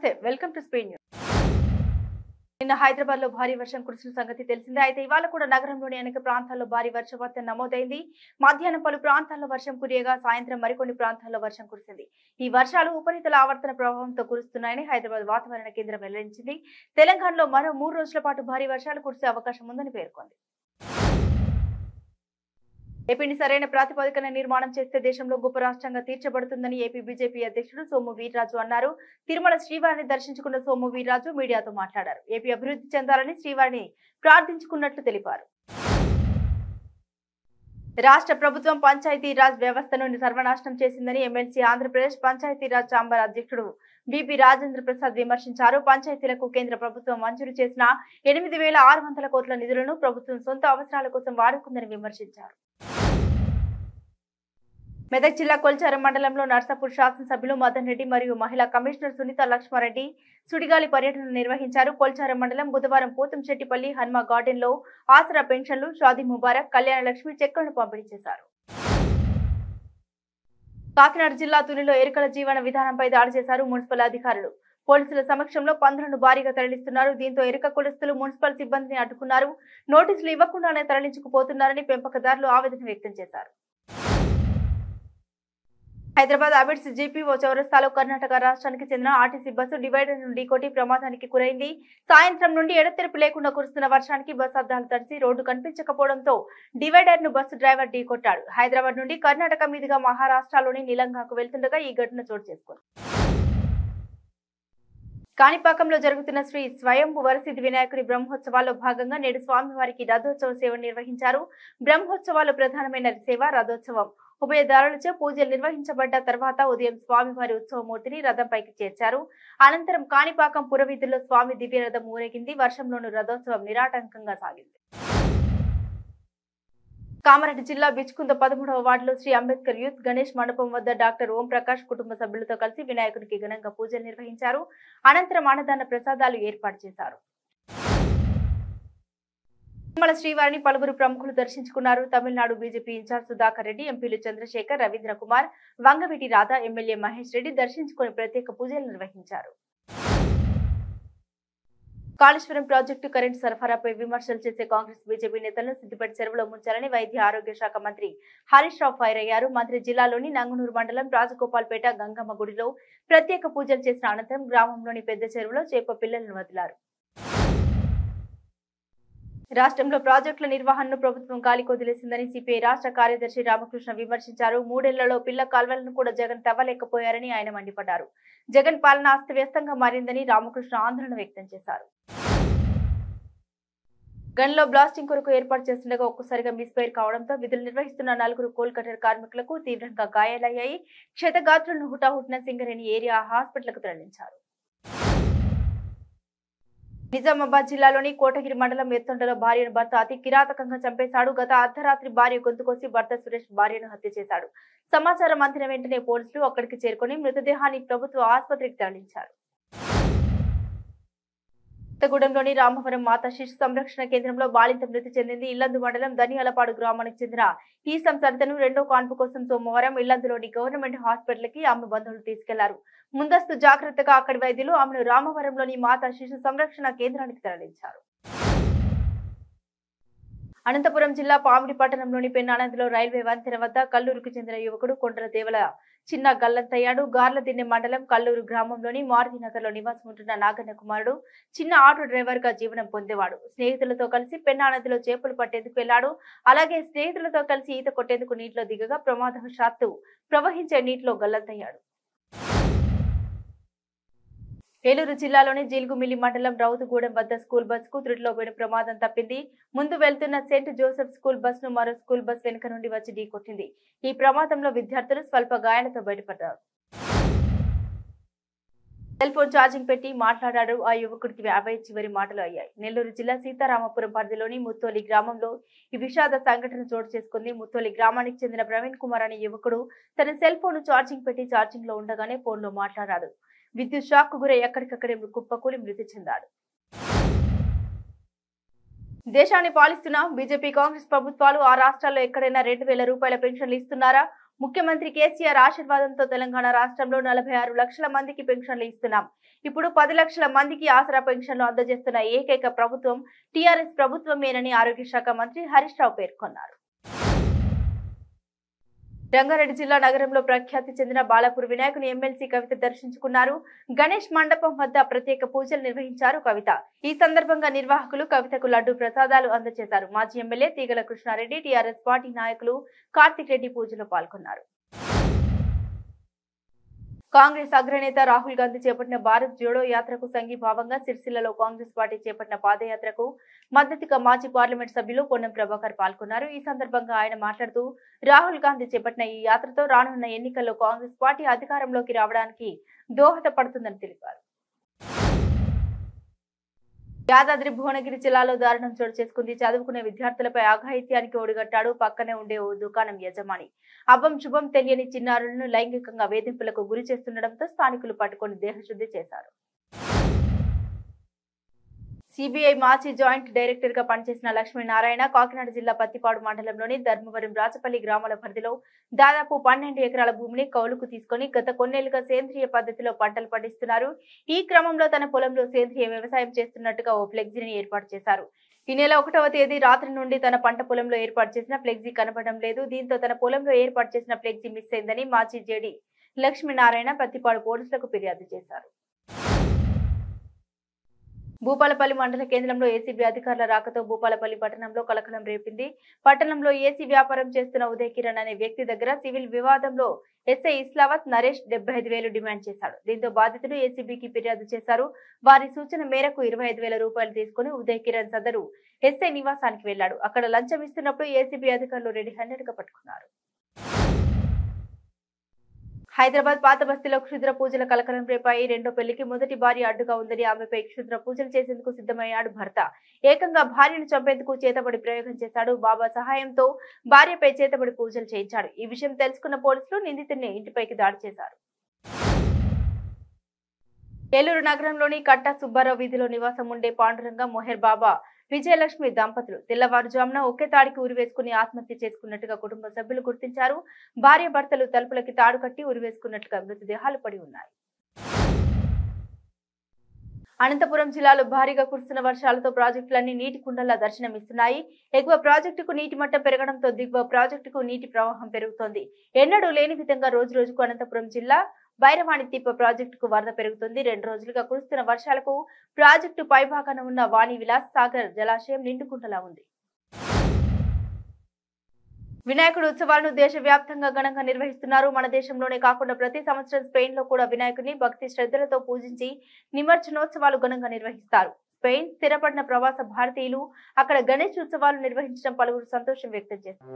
నమస్తే welcome to speed news. నిన్న హైదరాబాద్ లో భారీ వర్షం కురిసిన సంగతి తెలిసిందే. అయితే ఇవాళ కూడా నగరంలోని అనేక ప్రాంతాల్లో భారీ వర్షపాతం నమోదైంది. మధ్యాహ్నం పలు ప్రాంతాల్లో వర్షం కురియగా సాయంత్రం మరికొన్ని ప్రాంతాల్లో వర్షం కురిసింది. ఈ వర్షాలు ఉపరితల ఆవర్తన ప్రభావంతో కురుస్తున్నాయని హైదరాబాద్ వాతావరణ కేంద్రం వెల్లడించింది. తెలంగాణలో మరో 3 రోజుల పాటు భారీ వర్షాలు కురిసే అవకాశం ఉందని పేర్కొంది. ఏపీని సరైన ప్రాతిపదికన నిర్మాణం చేస్తే దేశంలో గొప్ప రాష్ట్రంగా తీర్చబడుతుందని ఏపీ బీజేపీ అధ్యక్షుడు సోము వీర్రాజు అన్నారు. తిరుమల శ్రీవారిని దర్శించుకున్న సోము వీర్రాజు మీడియాతో మాట్లాడారు. ఏపీ అభివృద్ధి చెందాలని శ్రీవారిని ప్రార్థించుకున్నట్లు తెలిపారు. రాష్ట్ర ప్రభుత్వం పంచాయతీరాజ్ వ్యవస్థను సర్వనాశనం చేసిందని ఎమ్మెల్సీ ఆంధ్రప్రదేశ్ పంచాయతీరాజ్ ఛాంబర్ అధ్యక్షుడు బీపీ రాజేంద్ర ప్రసాద్ విమర్శించారు. పంచాయతీలకు కేంద్ర ప్రభుత్వం మంజూరు చేసిన 8,600 కోట్ల నిధులను ప్రభుత్వం సొంత అవసరాల కోసం వాడుకుందని విమర్శించారు. మెదక్ జిల్లా కొల్చారం మండలంలో నర్సాపూర్ శాసనసభ్యులు మదన్ రెడ్డి మరియు మహిళా కమిషనర్ సునీత లక్ష్మారెడ్డి సుడిగాలి పర్యటన నిర్వహించారు. కొల్చారం మండలం బుధవారం పోతంశెట్టిపల్లి హనుమ గార్డెన్ లో ఆసరా పెన్షన్లు, షాదీ ముబారక్, కళ్యాణ లక్ష్మి చెక్కులను పంపిణీ చేశారు. కాకినాడ జిల్లా తునిలో ఎరుకల జీవన విధానంపై దాడి చేశారు మున్సిపల్ అధికారులు. పోలీసుల సమక్షంలో పందులను భారీగా తరలిస్తున్నారు. దీంతో ఎరుక కులస్తులు మున్సిపల్ సిబ్బందిని అడ్డుకున్నారు. నోటీసులు ఇవ్వకుండానే తరలించుకుపోతున్నారని పెంపకదారులు ఆవేదన వ్యక్తం చేశారు. హైదరాబాద్ అబిడ్స్ జీపీఓ చౌరస్తాలో కర్ణాటక రాష్ట్రానికి చెందిన ఆర్టీసీ బస్సు డివైడర్ ను ఢీకొట్టి ప్రమాదానికి గురైంది. సాయంత్రం నుండి ఎడతెరిపి లేకుండా కురుస్తున్న వర్షానికి బస్సు అద్దాలు తడిసి రోడ్డు కనిపించకపోవడంతో డివైడర్ ను బస్సు డ్రైవర్ ఢీకొట్టాడు. హైదరాబాద్ నుండి కర్ణాటక మీదుగా మహారాష్ట్రలోని నిలంగాకు వెళ్తుండగా ఈ ఘటన చోటు చేసుకుంది. కాణిపాకంలో జరుగుతున్న శ్రీ స్వయంభు వరసిద్ధి వినాయకుడి బ్రహ్మోత్సవాల్లో భాగంగా నేడు స్వామివారికి రథోత్సవ సేవ నిర్వహించారు. బ్రహ్మోత్సవాలు ప్రధానమైన సేవ రథోత్సవం. ఉభయదారులచే పూజలు నిర్వహించబడ్డ తర్వాత ఉదయం స్వామివారి ఉత్సవమూర్తిని రథంపైకి చేర్చారు. అనంతరం కాణిపాకం పురవీధుల్లో స్వామి దివ్య రథం ఊరేగింది. వర్షంలోనూ రథోత్సవం నిరాటంకంగా సాగింది. కామారెడ్డి జిల్లా బిచ్కుంద 13వ వార్డులో శ్రీ అంబేద్కర్ యూత్ గణేష్ మండపం వద్ద డాక్టర్ ఓం ప్రకాష్ కుటుంబ సభ్యులతో కలిసి వినాయకుడికి ఘనంగా పూజలు నిర్వహించారు. అనంతరం అన్నదాన ప్రసాదాలు ఏర్పాటు చేశారు. తిరుమల శ్రీవారిని పలువురు ప్రముఖులు దర్శించుకున్నారు. తమిళనాడు బీజేపీ ఇన్ఛార్జ్ సుధాకర్ రెడ్డి, ఎంపీలు చంద్రశేఖర్, రవీంద్ర కుమార్, వంగవీటి రాధా, ఎమ్మెల్యే మహేష్ రెడ్డి దర్శించుకుని ప్రత్యేక పూజలు నిర్వహించారు. కాళేశ్వరం ప్రాజెక్టు కరెంటు సరఫరాపై విమర్శలు చేసే కాంగ్రెస్ బీజేపీ నేతలను సిద్దిపేట చెరువులో ముంచాలని వైద్య ఆరోగ్య శాఖ మంత్రి హరీష్ రావు ఫైర్ అయ్యారు. మంత్రి జిల్లాలోని నంగునూరు మండలం రాజగోపాల్పేట గంగమ్మ గుడిలో ప్రత్యేక పూజలు చేసిన అనంతరం గ్రామంలోని పెద్ద చెరువులో చేప పిల్లలను వదిలారు. రాష్ట్రంలో ప్రాజెక్టుల నిర్వహణను ప్రభుత్వం గాలికి వదిలేసిందని సిపిఐ రాష్ట్ర కార్యదర్శి రామకృష్ణ విమర్శించారు. 3 ఏళ్లలో పిల్ల కాల్వలను కూడా జగన్ తవ్వలేకపోయారని ఆయన మండిపడ్డారు. జగన్ పాలన అస్తవ్యస్తంగా మారిందని రామకృష్ణ ఆందోళన వ్యక్తం చేశారు. గన్లో బ్లాస్టింగ్ కొరకు ఏర్పాటు చేస్తుండగా ఒక్కసారిగా మిస్ఫైర్ కావడంతో విధులు నిర్వహిస్తున్న 4 కోల్ కటర్ కార్మికులకు తీవ్రంగా గాయాలయ్యాయి. క్షతగాత్రులను హుటాహుటిన సింగరేణి ఏరియా హాస్పిటల్కు తరలించారు. నిజామాబాద్ జిల్లాలోని కోటగిరి మండలం ఎత్తండలో భార్యను భర్త అతి కిరాతకంగా చంపేశాడు. గత అర్ధరాత్రి భార్య గొంతు కోసి భర్త సురేష్ భార్యను హత్య చేశాడు. సమాచారం అందిన వెంటనే పోలీసులు అక్కడికి చేరుకుని మృతదేహాన్ని ప్రభుత్వ ఆసుపత్రికి తరలించారు. కొత్తగూడెంలోని రామవరం మాతా శిశు సంరక్షణ కేంద్రంలో బాలింత మృతి చెందింది. ఇల్లందు మండలం దనియాలపాడు గ్రామానికి చెందిన ఈ సరితను 2వ కాన్పు కోసం సోమవారం ఇల్లందులోని గవర్నమెంట్ హాస్పిటల్ కి ఆమె బంధువులు తీసుకెళ్లారు. ముందస్తు జాగ్రత్తగా అక్కడి వైద్యులు ఆమెను రామవరంలోని మాతా శిశు సంరక్షణ కేంద్రానికి తరలించారు. అనంతపురం జిల్లా పామిడి పట్టణంలోని పెన్నానందిలో రైల్వే వంతెన వద్ద కల్లూరుకు చెందిన యువకుడు కొండల దేవల చిన్న గల్లంతయ్యాడు. గార్లదిన్నె మండలం కల్లూరు గ్రామంలోని మారుతినగర్ లో నివాసం ఉంటున్న నాగన్న కుమారుడు చిన్న ఆటో డ్రైవర్ గా జీవనం పొందేవాడు. స్నేహితులతో కలిసి పెన్నానదిలో చేపలు పట్టేందుకు వెళ్లాడు. అలాగే స్నేహితులతో కలిసి ఈత కొట్టేందుకు నీటిలో దిగగా ప్రమాదవశాత్తు ప్రవహించే నీటిలో గల్లంతయ్యాడు. ఏలూరు జిల్లాలోని జీల్గుమిల్లి మండలం రౌతుగూడెం వద్ద స్కూల్ బస్ కు త్రుటిలో పడిన ప్రమాదం తప్పింది. ముందు వెళ్తున్న సెయింట్ జోసెఫ్ స్కూల్ బస్ ను మరో స్కూల్ బస్ వెనుక నుండి వచ్చి ఢీకొట్టింది. ఈ ప్రమాదంలో విద్యార్థులు స్వల్ప గాయాలతో బయటపడ్డారు. సెల్ ఫోన్ ఛార్జింగ్ పెట్టి మాట్లాడాడు. ఆ యువకుడికి 50 చివరి మాటలు అయ్యాయి. నెల్లూరు జిల్లా సీతారామపురం పరిధిలోని ముత్తోలి గ్రామంలో ఈ విషాద సంఘటన చోటు చేసుకుంది. ముత్తోలి గ్రామానికి చెందిన ప్రవీణ్ కుమార్ అనే యువకుడు తన సెల్ ఫోన్ ఛార్జింగ్ పెట్టి ఛార్జింగ్ లో ఉండగానే ఫోన్ లో మాట్లాడాడు. విద్యుత్ షాక్ కు గురై ఎక్కడికక్కడే కుప్పకూలి మృతి చెందాడు. దేశాన్ని పాలిస్తున్న బీజేపీ కాంగ్రెస్ ప్రభుత్వాలు ఆ రాష్ట్రాల్లో ఎక్కడైనా 2,000 రూపాయల పెన్షన్లు ఇస్తున్నారా? ముఖ్యమంత్రి కేసీఆర్ ఆశీర్వాదంతో తెలంగాణ రాష్ట్రంలో 46 లక్షల మందికి పెన్షన్లు ఇస్తున్నాం. ఇప్పుడు 10 లక్షల మందికి ఆసరా పెన్షన్లు అందజేస్తున్న ఏకైక ప్రభుత్వం టీఆర్ఎస్ ప్రభుత్వమేనని ఆరోగ్య శాఖ మంత్రి హరీష్ రావు పేర్కొన్నారు. రంగారెడ్డి జిల్లా నగరంలో ప్రఖ్యాతి చెందిన బాలాపూర్ వినాయకుని ఎమ్మెల్సీ కవిత దర్శించుకున్నారు. గణేష్ మండపం వద్ద ప్రత్యేక పూజలు నిర్వహించారు కవిత. ఈ సందర్భంగా నిర్వాహకులు కవితకు లడ్డు ప్రసాదాలు అందజేశారు. మాజీ ఎమ్మెల్యే తీగల కృష్ణారెడ్డి, టీఆర్ఎస్ పార్టీ నాయకులు కార్తిక్ రెడ్డి పూజలో పాల్గొన్నారు. కాంగ్రెస్ అగ్రనేత రాహుల్ గాంధీ చేపట్టిన భారత్ జోడో యాత్రకు సంఘీభావంగా సిరిసిల్లలో కాంగ్రెస్ పార్టీ చేపట్టిన పాదయాత్రకు మద్దతుగా మాజీ పార్లమెంట్ సభ్యులు పొన్నం ప్రభాకర్ పాల్గొన్నారు. ఈ సందర్భంగా ఆయన మాట్లాడుతూ రాహుల్ గాంధీ చేపట్టిన ఈ యాత్రతో రానున్న ఎన్నికల్లో కాంగ్రెస్ పార్టీ అధికారంలోకి రావడానికి దోహదపడుతుందని తెలిపారు. యాదాద్రి భువనగిరి జిల్లాలో దారుణం చోటు చేసుకుంది. చదువుకునే విద్యార్థులపై అఘాయిత్యానికి ఒడిగట్టాడు పక్కనే ఉండే ఓ దుకాణం యజమాని. అబ్బం శుభం తెలియని చిన్నారులను లైంగికంగా వేధింపులకు గురి చేస్తుండటంతో స్థానికులు పట్టుకొని దేహశుద్ధి చేశారు. సిబిఐ మాజీ జాయింట్ డైరెక్టర్ గా పనిచేసిన లక్ష్మీనారాయణ కాకినాడ జిల్లా పత్తిపాడు మండలంలోని ధర్మవరం రాచపల్లి గ్రామాల పరిధిలో దాదాపు 12 ఎకరాల భూమిని కౌలుకు తీసుకుని గత కొన్నేళ్లుగా సేంద్రియ పద్ధతిలో పంటలు పండిస్తున్నారు. ఈ క్రమంలో తన పొలంలో సేంద్రియ వ్యవసాయం చేస్తున్నట్టుగా ఓ ఫ్లెక్సీని ఏర్పాటు చేశారు. ఈ నెల 1వ తేదీ రాత్రి నుండి తన పంట పొలంలో ఏర్పాటు చేసిన ఫ్లెక్సీ కనపడడం లేదు. దీంతో తన పొలంలో ఏర్పాటు చేసిన ఫ్లెక్సీ మిస్ అయిందని మాజీ జేడీ లక్ష్మీనారాయణ పత్తిపాడు పోలీసులకు ఫిర్యాదు చేశారు. భూపాలపల్లి మండల కేంద్రంలో ఏసీబీ అధికారుల రాకతో భూపాలపల్లి పట్టణంలో కలకలం రేపింది. పట్టణంలో ఏసీ వ్యాపారం చేస్తున్న ఉదయ్ కిరణ్ అనే వ్యక్తి దగ్గర సివిల్ వివాదంలో ఎస్ఐ ఇస్లావత్ నరేష్ 75,000 డిమాండ్ చేశాడు. దీంతో బాధితుడు ఏసీబీకి ఫిర్యాదు చేశారు. వారి సూచన మేరకు 25,000 రూపాయలు తీసుకుని ఉదయ్ కిరణ్ సదరు ఎస్ఐ నివాసానికి వెళ్లాడు. అక్కడ లంచం ఇస్తున్నప్పుడు ఏసీబీ అధికారులు రెడీ హ్యాండెడ్ గా పట్టుకున్నారు. హైదరాబాద్ పాత బస్తీలో క్షుద్ర పూజల కలకలం రేపాయి. రెండో పెళ్లికి మొదటి భార్య అడ్డుగా ఉందని ఆమెపై క్షుద్ర పూజలు చేసేందుకు సిద్ధమయ్యాడు భర్త. ఏకంగా భార్యను చంపేందుకు చేతబడి ప్రయోగం చేశాడు. బాబా సహాయంతో భార్యపై చేతబడి పూజలు చేయించాడు. ఈ విషయం తెలుసుకున్న పోలీసులు నిందితుడిని ఇంటిపైకి దాడి చేశారు. ఏలూరు నగరంలోని కట్టా సుబ్బారావు వీధిలో నివాసం ఉండే పాండురంగ మొహర్ బాబా విజయలక్ష్మి దంపతులు తెల్లవారుజామున ఒకే తాడికి ఉరివేసుకుని ఆత్మహత్య చేసుకున్నట్టుగా కుటుంబ సభ్యులు గుర్తించారు. భార్య భర్తలు తలుపులకి తాడు కట్టి ఉరివేసుకున్నట్లుగా మృతదేహాలు పడి ఉన్నాయి. అనంతపురం జిల్లాలో భారీగా కురుస్తున్న వర్షాలతో ప్రాజెక్టులన్నీ నీటి కుండలా దర్శనమిస్తున్నాయి. ఎగువ ప్రాజెక్టుకు నీటి మట్టం పెరగడంతో దిగువ ప్రాజెక్టుకు నీటి ప్రవాహం పెరుగుతోంది. ఎన్నడూ లేని విధంగా రోజు రోజుకు అనంతపురం జిల్లా బైరవాణి తిప్ప ప్రాజెక్టుకు వరద పెరుగుతుంది. 2 రోజులుగా కురుస్తున్న వర్షాలకు ప్రాజెక్టు పైభాగాన ఉన్న వాణి విలాస్ సాగర్ జలాశయం నిండుకుంటలా ఉంది. వినాయకుడు ఉత్సవాలను దేశవ్యాప్తంగా ఘనంగా నిర్వహిస్తున్నారు. మన దేశంలోనే కాకుండా ప్రతి సంవత్సరం స్పెయిన్ లో కూడా వినాయకుడిని భక్తి శ్రద్ధలతో పూజించి నిమజ్జనోత్సవాలు ఘనంగా నిర్వహిస్తారు. స్పెయిన్ స్థిరపడిన ప్రవాస భారతీయులు అక్కడ గణేష్ ఉత్సవాలు నిర్వహించడం పలువురు సంతోషం వ్యక్తం చేశారు.